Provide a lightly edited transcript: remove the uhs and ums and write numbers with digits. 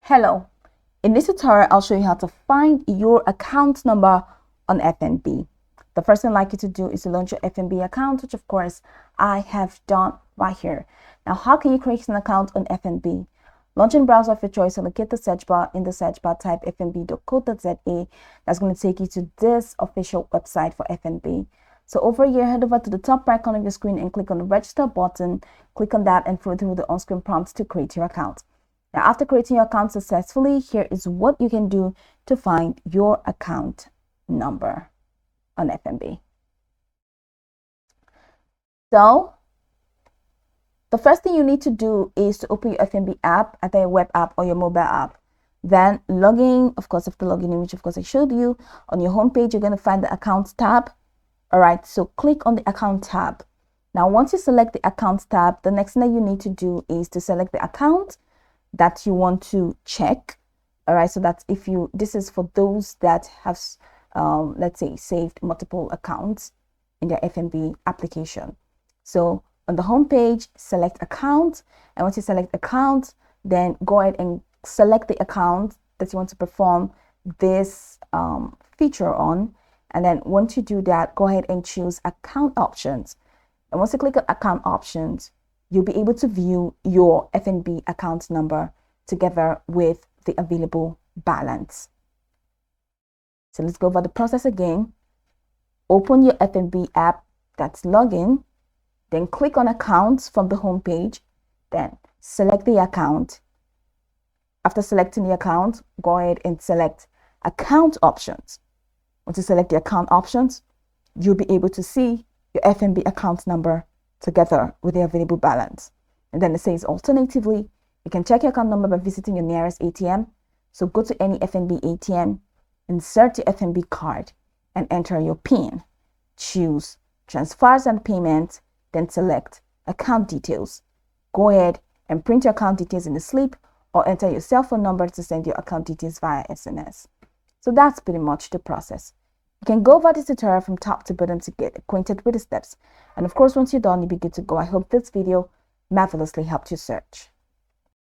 Hello, in this tutorial I'll show you how to find your account number on FNB. The first thing I'd like you to do is to launch your FNB account, which of course I have done right here. Now, how can you create an account on FNB? Launch in browser of your choice, so locate the search bar. In the search bar, type fnb.co.za. That's going to take you to this official website for FNB. So over here, head over to the top right corner of your screen and click on the register button. Click on that and follow through the on-screen prompts to create your account. Now, after creating your account successfully, here is what you can do to find your account number on FNB. So, the first thing you need to do is to open your FNB app, either your web app or your mobile app. Then log in, of course, after logging in, which of course I showed you. On your homepage, you're going to find the Accounts tab. All right, so click on the Account tab. Now, once you select the Accounts tab, the next thing that you need to do is to select the account that you want to check. All right, so that's this is for those that have let's say saved multiple accounts in their FNB application. So on the home page, select account, and once you select account, then go ahead and select the account that you want to perform this feature on. And then once you do that, go ahead and choose account options. And once you click on account options, you'll be able to view your FNB account number together with the available balance. So let's go over the process again. Open your FNB app, that's login, then click on accounts from the home page, then select the account. After selecting the account, go ahead and select account options. Once you select the account options, you'll be able to see your FNB account number together with the available balance. And then it says alternatively, you can check your account number by visiting your nearest ATM. So go to any FNB ATM, insert your FNB card and enter your PIN. Choose transfers and payments, then select account details. Go ahead and print your account details in the slip or enter your cell phone number to send your account details via SMS. So that's pretty much the process. You can go over this tutorial from top to bottom to get acquainted with the steps. And of course, once you're done, you'll be good to go. I hope this video marvelously helped you search.